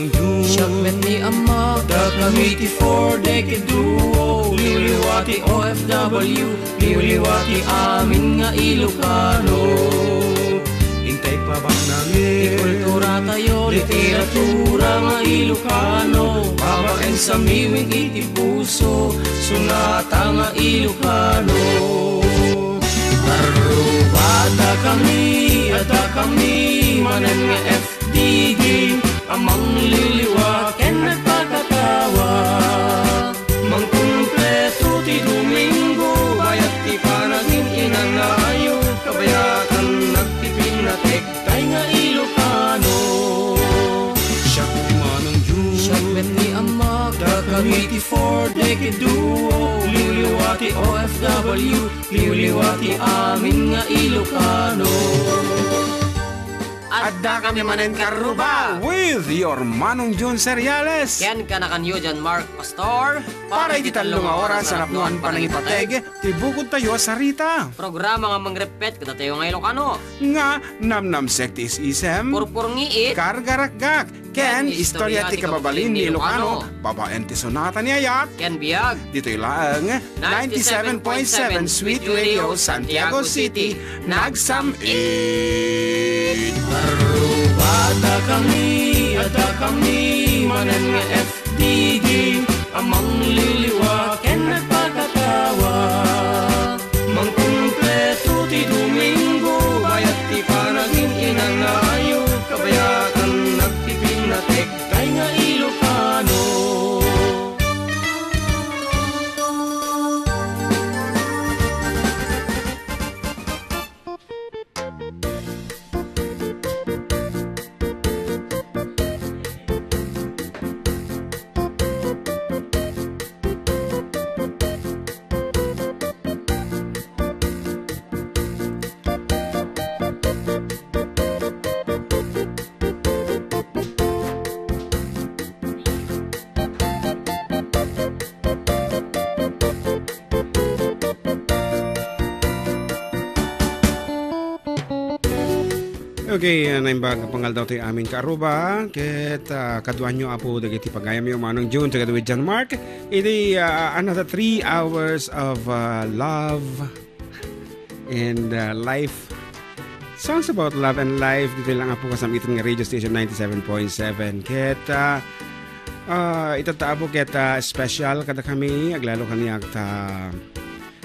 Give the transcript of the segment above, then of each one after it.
Manong June Siyagmet ni Ama Da Committee for Decade Duo Liwliwati OFW Liwliwati amin nga Ilocano Intay pa ba namin Kultura tayo, literatura nga Ilocano Babaen sa miwing iti puso Sunata nga Ilocano Arubada kami, ada kami Manan nga FDD Amang liliwa, ken nagpagkatawa Mangkumpleto ti Domingo Bayat ti panaging inanayo Kabayatan nagtipinatek Tay nga Ilocano Siyak ni Manong June Siyagmet ni Ama Da Committee for Decade Duo Liwliwati OFW Liwliwati amin nga Ilocano Adda kami manen karuba With your Manong June Seriales. Ken kanakanyo dyan Mark Pastor Para iti talong nga oras sa napnuan panangipateg, tibukod tayo sa Rita. Programa nga mangrepet kada tayo nga Ilocano Nga namnam sektis isem, Purpur ngiit kargaragak, ken istorya ti kababalin ni Ilocano, babaen ti sonata ni Ayat. Ken Biag Dito'y laang 97.7 Sweet Radio, Santiago City, nagsamit. Arubada kami, ada kami Manan nga FDD Amang liliwa, ken nagpagkatawa Mangkumpleto ti Domingo Bayat ti panaging inanayo Kabayatan nagtipinatek Tay nga Ilocano Okay, naimbag pangal daw tayo aming kaaruba. Ket kaduan nyo apo dagiti pagayam yung Manong June tagad with John Mark. Iti another 3 hours of love and life. Songs about love and life. Dito lang apo kasamitin nga radio station 97.7. Ket itata po ket special kada kami. Aglalo kaniyak ta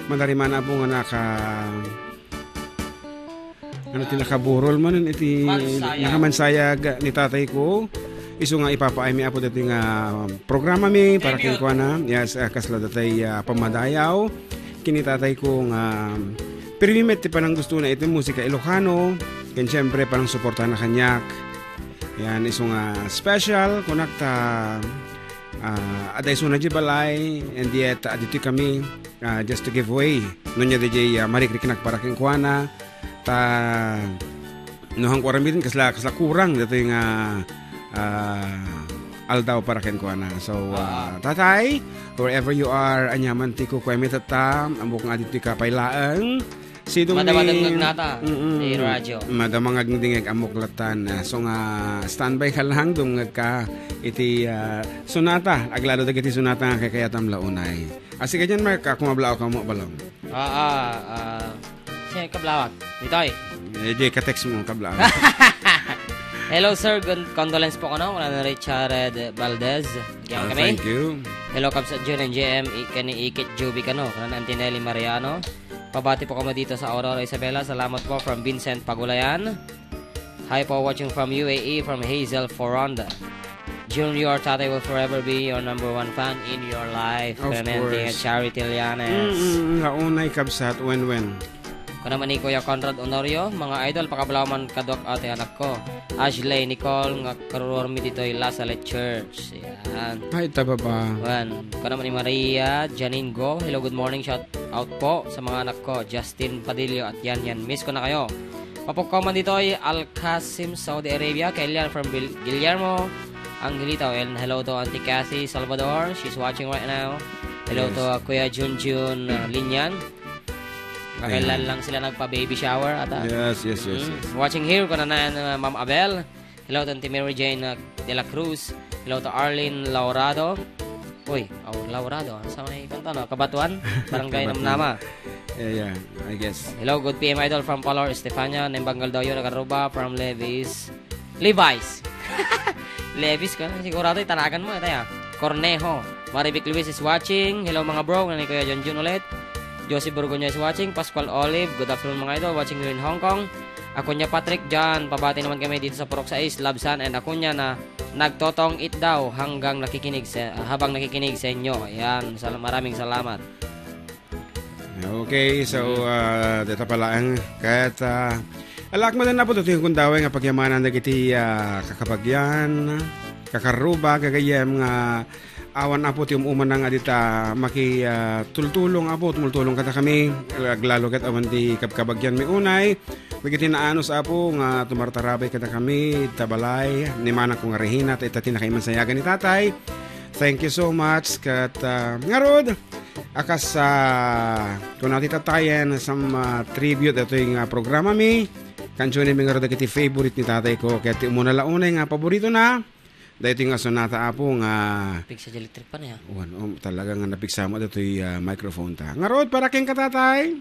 mandariman apo nga naka ano tinakaburol man iti nakamansayag ni tatay ko iso nga ipapaay mi apo dati nga programa mi para kay kuana yes kasla datay pamadayaw kini tatay ko nga permimet ti panang gusto na iti musika Ilocano ken syempre panang suporta na kanyak yan iso nga special kunakta aday suna di balay and yet adito kami just to give way nunya DJ marikrikinak para kay kuana ta nohang koramitin kasla kurang dito yung aldaw para ken ko na. So tatay, wherever you are anyaman ti ko kwemi tata ambok nga dito ka pailaang sidong Madamang nata di radyo madamang ngdingeg amok latan. So nga standby ka lang dum ka iti sonata aglalo dagiti sonata nga kakayatam launay. Asi ganyan Mark ako mablaw ka mo balong. Siya kablawag. Ditoy. Hindi ka-text mo kablawag. Hello sir, condolence po ko no. Wala na Richard Valdez. Yan kami. Thank you. Hello Kabs at June and JM. Kani Ikit Juby ka no. Kanan Antinelli Mariano. Pabati po kamo dito sa Aurora Isabela. Salamat po from Vincent Pagulayan. Hi po watching from UAE from Hazel Foronda. Junior Tatay will forever be your number 1 fan in your life. Of course. Charity Lianes. Launay kabsat when. Kung naman ni Kuya Conrad Honorio, mga idol, pakabalaman kadok ate anak ko. Ashley Nicole, nga karurormi dito yung La Salle Church. Yan. Ay, taba ba? Kung naman ni Maria Janine Go, hello, good morning, shout out po sa mga anak ko. Justin Padillo at yan. Miss ko na kayo. Papagkoman dito ay Al-Qasim, Saudi Arabia. Kailan from Guillermo Angelito. And hello to Auntie Cathy Salvador. She's watching right now. Hello to Kuya Junjun Linyan. Kailan lang sila nagpa-baby shower ata. Yes. Watching here ko na Ma'am Abel. Hello to Auntie Mary Jane de la Cruz. Hello to Arlene Laurado. Uy, Laurado. Sa may kanta, no? Kabatuan? Barangay Namnama. Yeah, I guess. Hello, good PM idol from Palor, Estefania, Nembanggal Doyo, Nagaruba, from Levi's. Levi's ka? Sigurado itanagan mo, tayo. Cornejo. Marivic Luis is watching. Hello mga bro, ni Kuya John ulit. Josie Burgonya is watching. Pascual Olive, good afternoon mga idol, watching here in Hong Kong. Akunya Patrick dyan, pabati naman kami dito sa Purok 6, Labsan, and Akunya na nagtotong it daw habang nakikinig sa inyo. Ayan, maraming salamat. Okay, so dito pala ang kahit alak mo na po ito yung kundaway nga pagyamanan na kiti kakapagyan, kakaruba, kagayem nga awan na po yung umanang adita tultulong apo, tumultulong kata kami, lalo kat awan di kapkabagyan may unay. Pagkiti na anos apo nga tumartarabay kada kami, tabalay, ni mana kong Regina, itati na kayo mansayagan ni tatay. Thank you so much. Kat nga rod, akas kung natin tatayan sa tribute, ito yung programa mi. Kansyon ni mga rod, kiti favorite ni tatay ko. Kaya muna launay nga paborito na. Dahil ito yung sonata apo nga Pigsa electric pa na talaga nga napigsa mo ito yung microphone ta. Nga rod, para keng katatay.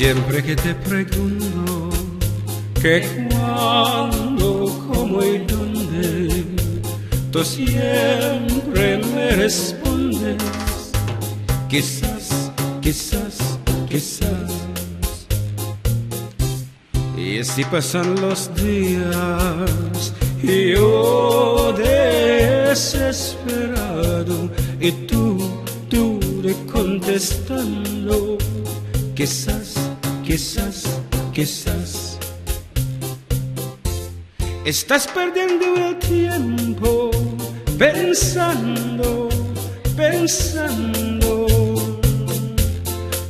Siempre que te pregunto que cuándo, cómo y dónde, tú siempre me respondes, quizás, quizás, quizás. Y así pasan los días y yo desesperado y tú contestando, quizás, quizás, quizás. Estás perdiendo el tiempo pensando, pensando.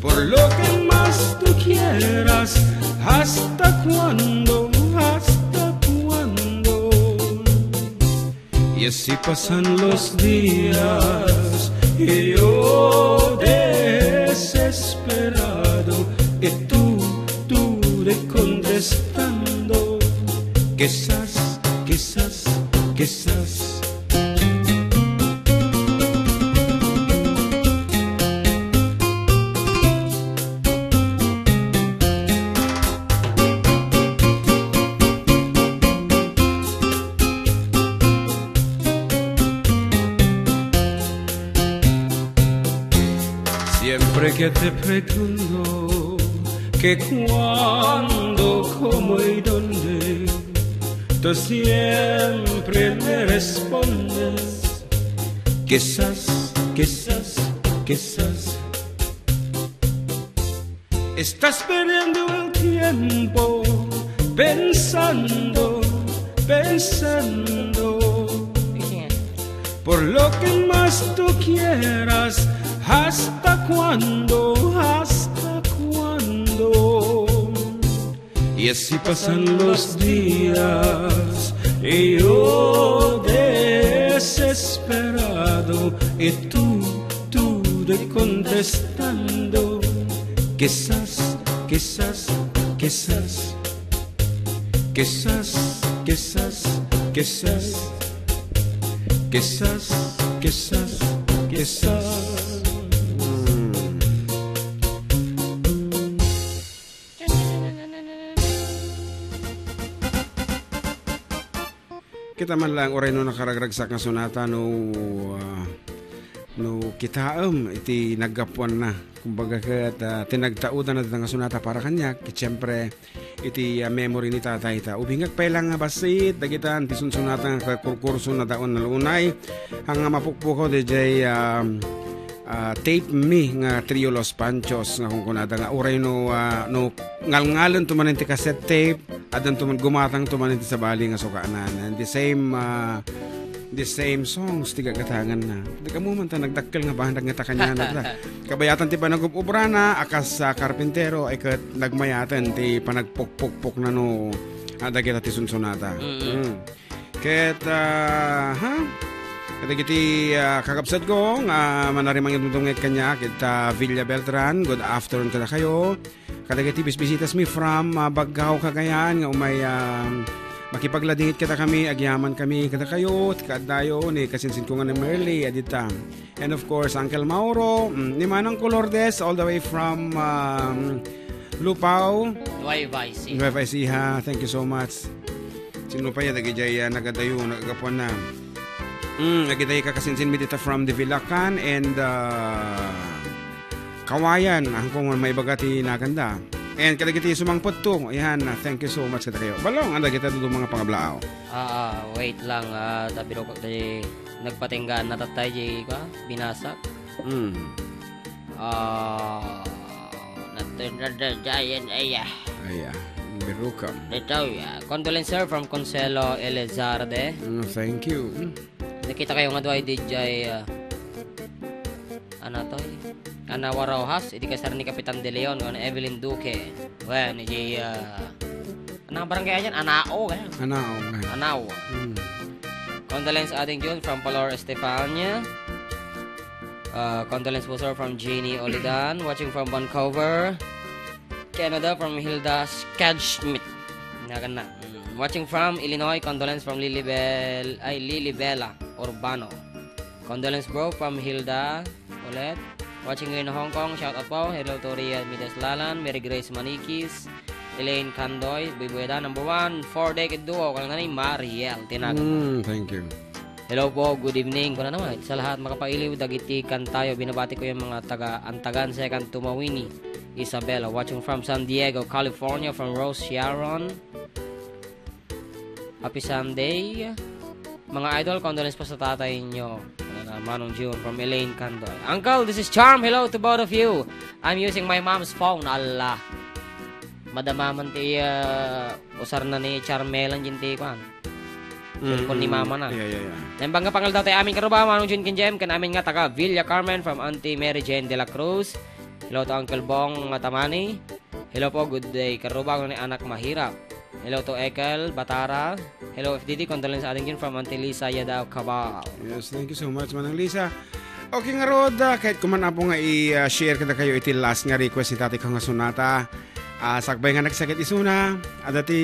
Por lo que más tú quieras, ¿hasta cuándo? ¿Hasta cuándo? Y así pasan los días y yo desesperado y tú contestando, quizás, quizás, quizás. Siempre que te pregunto que cuándo, cómo y dónde, tú siempre me respondes, quizás, quizás, quizás. Estás perdiendo el tiempo pensando, pensando. Por lo que más tú quieras, ¿hasta cuándo? ¿Hasta cuándo? Y así pasan los días y yo desesperado y tú contestando, quizás, quizás, quizás, quizás, quizás, quizás, quizás, quizás, quizás. Kita man lang oray no nakaragragsak nga sonata no kitaam iti naggapuan na kumbaga ket tinagtaudan na nga sonata para kanya siyempre iti memory ni tatay ta ubingag pailang nga basit dagitan ti sunsunata nga kurkurso na daon na lunay ang mapukpuko DJ tape me nga Trio Los Panchos nga kung kunada nga oray no ngalngalan tumanin ti cassette tape adan tuman gumatang tumanin ti sabali nga sukanan and the same songs tiga katangan na di ka mo man ta nagdakkel nga bahandag nga takanya na kabayatan ti panagububra na akas sa karpintero ay kat nagmayatan ti panagpukpukpuk na no Ada kita ti sunsunata. Ket Kata kiti kakapsat ko nga manarimang itutungit kanya kita Villa Beltran. Good afternoon kada kayo. Kata kiti bisbisitas mi from Bagao Cagayan nga umay makipagladingit kita kami, agyaman kami kada kayo, kadayo ni kasinsin ko nga ni Merly adita. And of course Uncle Mauro, ni Manang Colordes all the way from Lupao. Nueva Ecija. Thank you so much. Sino pa yan nagijay nagadayo nagagapuan na. Nagitay kakasinsin mi dita from the Villacan and Kawayan. Kung may bagati naganda. And kada kita sumangpot to. Ayan, thank you so much kada kayo. Balong, anda kita doon mga pangablao. Wait lang. Tabiro ko tayo nagpatinggan na tatay jay ka. Binasak. Natun ayah. Berukam. Ito, condolence sir from Conselo Elizarde. Thank you. Nakita kayo nga doon DJ ano to? Ana Warohas, hindi kasar ni Kapitan De Leon, ni Evelyn Duque. Well, ni Jay anong barangay yan? Anao. Anao. Condolence adding June from Palor Estefania. Condolence po sir from Jeannie Olidan, watching from Vancouver, Canada, from Hilda Skadschmidt. Nagan na. Watching from Illinois, condolence from Lilibella Urbano. Condolence bro from Hilda ulit. Watching here in Hong Kong, shout out po. Hello to Riyad Midas Lalan, Mary Grace Manikis, Elaine Candoy, Bibueda, number 1, 4-decade duo, kalang nanay, Mariel Tinagan. Thank you. Hello po, good evening. Kuna naman, sa lahat makapailiw, dagitikan tayo. Binabati ko yung mga taga-Antagan, second Tumawini, Isabella. Watching from San Diego, California, from Rose Sharon. Happy Sunday. Mga idol, condolence po sa tatay nyo. Manong June from Elaine Candoy. Uncle, this is Charm. Hello to both of you. I'm using my mom's phone. Allah. Madamaman ti usar na ni Charmelan jinti ko. Cellphone ni mama na. Yeah. Nembangga pangal daw tayo amin karuba. Manong June Kinjem. Kan amin nga taga Villa Carmen from Auntie Mary Jane de la Cruz. Hello to Uncle Bong Tamani. Hello po, good day. Karuba ko ni anak mahirap. Hello to Ekel Batara. Hello FDD, condolence sa ating yun from Auntie Lisa Yadaw Cabal. Yes, thank you so much Manang Lisa. Okay nga Rod, kahit kuman po nga i-share kada kayo iti last nga request ni Tati Kang Sunata. Sakbay nga nagsakit isuna. Adati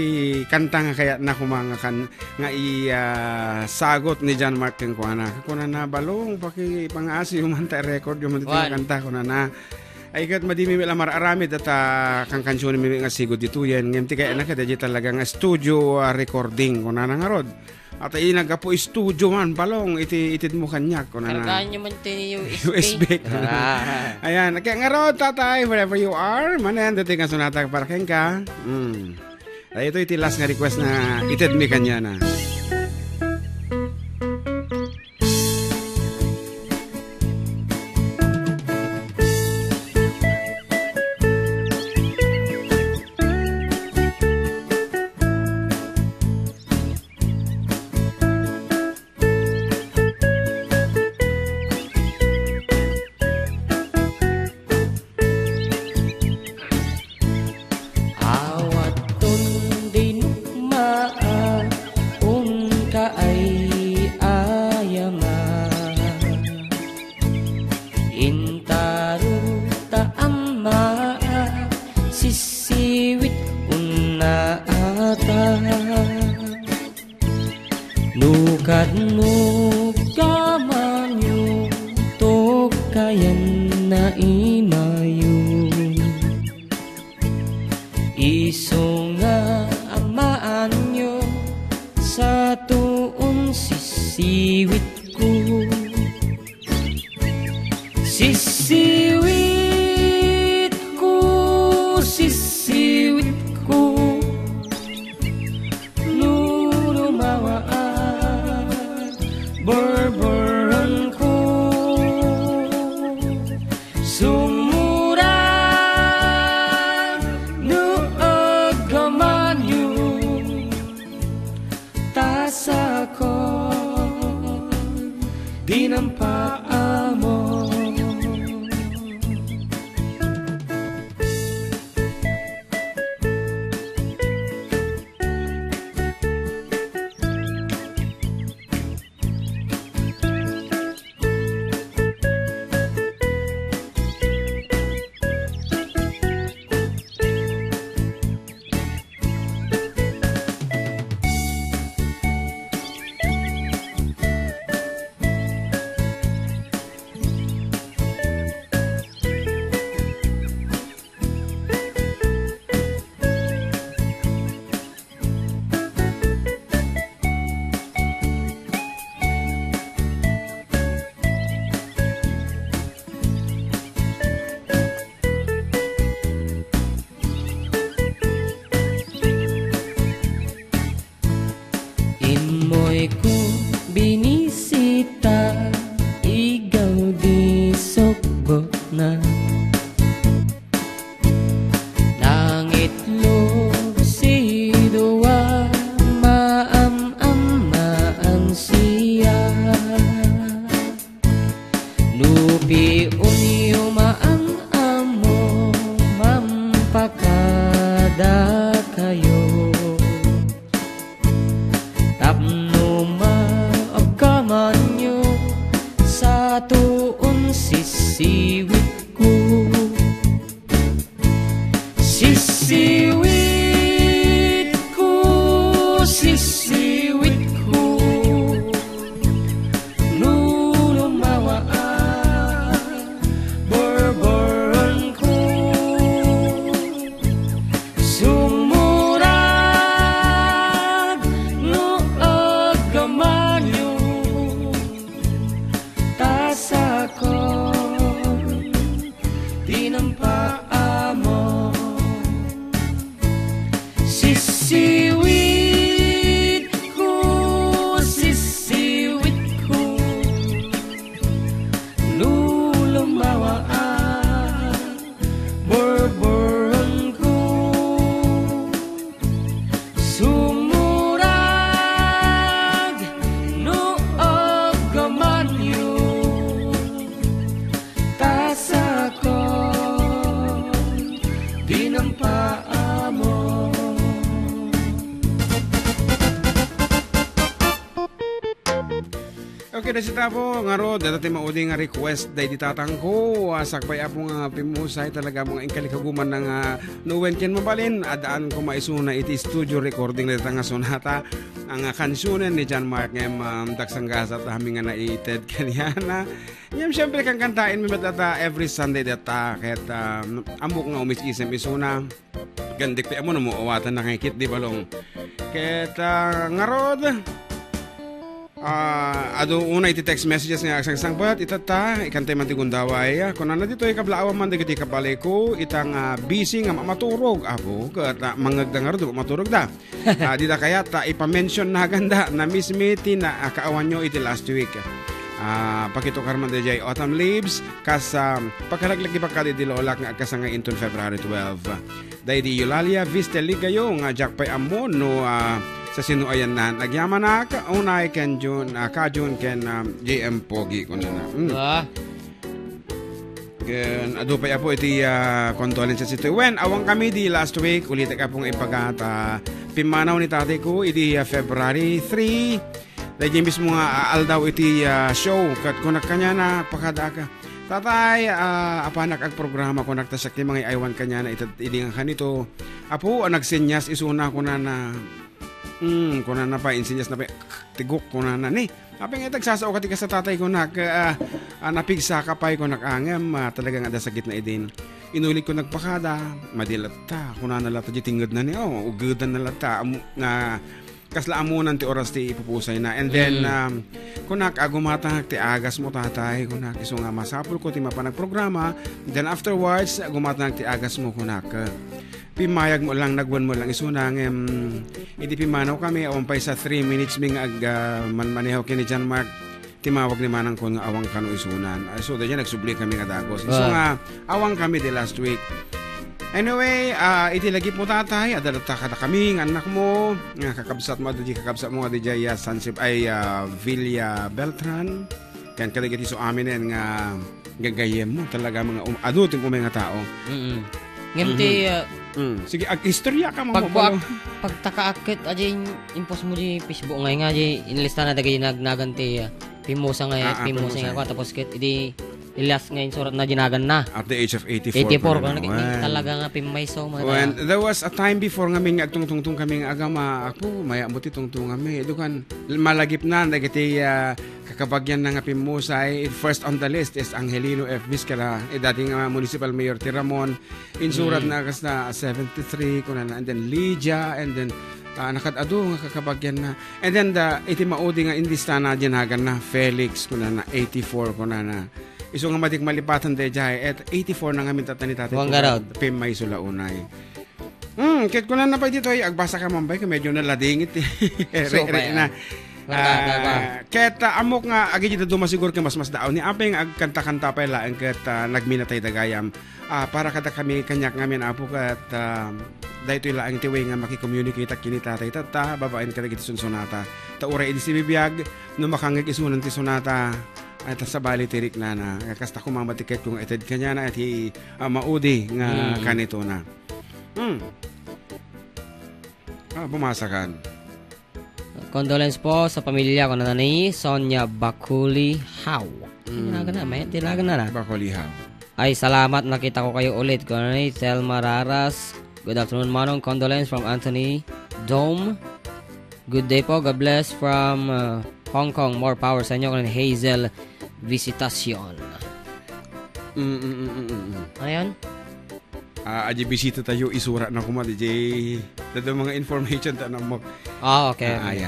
kanta nga kaya na kumanga kan nga sagot ni John Mark kang kuana. Kuna na balong paki pang-asi yung manta record yung manta kanta kuna na. Ay kat madimi mila mararamid at kang kansyon mi nga sigod dito yan. Ngayon ti kaya na kada talaga nga studio recording kuna na nga Rod. At nagapo studio man balong itid mo kanyak kuna na. Kargaan nyo man yung USB. Ayan, kaya nga Rod tatay wherever you are manan dati nga sunata para keng ka. Ay ito iti last nga request na itid mi kanya na. ko binisita, igaw di sugbo na. Nangitlog si Dua, maam-amaan siya. Nupi unyo maang-amo, mampakada kayo. Tapno maagkamanyo, sa tuon sisiwit ko. Sisiwit ko, sisiwit ko, nulumawaan, borboron ko. Sumurag, no agamanyo, tasakon, tinampaamo. Sisiwit ko, sisiwit ko, lulumawaan, borboron ko. Sumurag, no agamanyo, tasakon, dinampaamo. Okay, na sita po, nga ro, dati maudi nga request, day ditatang ko, sakpay po nga pimusay talaga mga inkalikaguman ng nuwen ken mabalin, adaan ko maisuna iti studio recording na nga sonata, ang kansunen ni John Mark ngem daksanggasat hami nga naited kaniyana. Yam syempre kang kantain mi matata every Sunday data, ket amok nga umis-isem isuna, gandik pa mo na mo awatan nakikit di balong. Ket nga rod, ado una iti text messages nga aksang bat itata ikantay man ti gundaway kun ana dito ikablaaw man digiti kabalik ko itang busy nga maturog apo ket mangagdangar do maturog da. Di da kaya ta ipa-mention na ganda na miss meeting na kaawan nyo iti last week. Pakito karman de jay autumn leaves kas pagkalaglag ipakadi di lolak nga kasanga inton February 12. Day di Eulalia Vista Ligayo nga jakpay amon no sa sino ayan na nagyaman na unay ken June ka-June ken JM Pogi kun na. Ken adu pa po iti condolences ito. When awang kami di last week ulit ka pong ipagata pimanaw ni tatay ko iti February 3. Dahil mismo nga aldaw iti show kat kunak kanya na pakadaka. Tatay, apanak ag programa ko nagtasak ti mga iwan kanya na idingan kanito. Apo nagsenyas isuna ko na kuna na pa insinyas na pa tigok kuna na ni apeng itag sasao ka sa tatay ko napigsa ka pa ko nakangam talagang ada sa gitna idin inulit ko nagpakada madilata kuna na lata tingad na ni ugudan na lata nga kasla amunan ti oras ti ipupusay na and then kunak agumatang ti agas mo tatay kunak iso nga masapul ko ti mapanag programa then afterwards agumatang ti agas mo kunak pimayag mo lang, nagwan mo lang isunang hindi pimanaw kami awampay sa 3 minutes ming manmaneho kini John Mark timawag ni manang ko nga awang kano isunan so dyan nagsubli kami nga dagos so nga awang kami di last week anyway iti lagi po tatay adalata kada kami nga anak mo nga kakabsat mo nga di jaya Sansip ay Villa Beltran kan kadagiti so amin nga gagayem mo talaga mga adutin ko mga tao ngemti sige istorya ka mo pagtakaakit aja impos mo di Facebook ngay nga di inlista na dagay nagnaganti pimusa nga pimusa nga ko tapos ket idi ilas ngayon surat na dinagan na at the age of 84 talaga nga pimay so mga when there was a time before nga ming agtungtungtung kami nga agama ako maya mo ti tungtung kami dukan malagip na dagiti kakabagyan na nga pimusay first on the list is Angelino F. Vizcara dating municipal mayor ti Ramon insurat na kas na 73 kunan and then Lydia and then nakadado nga kakabagyan na and then iti maudi nga indista na dinagan na Felix kunan na 84 kunan na iso nga matik malipatan de jay at 84 na nga mintatani tatay pimay sula unay ket kunan na pa dito ay agbasa ka mambay ka medyo naladingit so, na Keta amok nga agi dito dumasigur ka mas daon ni apeng ag kanta-kanta pa laeng ket nagminatay dagayam para kada kami kanyak ngamin apo ket daytoy laeng ti way nga maki-communicate ak kini tatay tata babaen kada iti sunsonata ta uray idi si bibiyag no makangeg isunan ti sonata at sa bali tirik na kasta ko mamatiket kung eted kanya na iti maudi nga kanito na bumasakan. Condolence po sa pamilya ko na ni Sonia Bakuli How. Tilagan na. Bakuli How. Ay, salamat. Nakita ko kayo ulit. Ko na ni Thelma Raras. Good afternoon, Manong. Condolence from Anthony Dome. Good day po. God bless from Hong Kong. More power sa inyo. Ko na ni Hazel Visitacion. Ano yan? Aji bisita tayo isura na kumadi. Dito mga information ta na mo. Okay. Ay.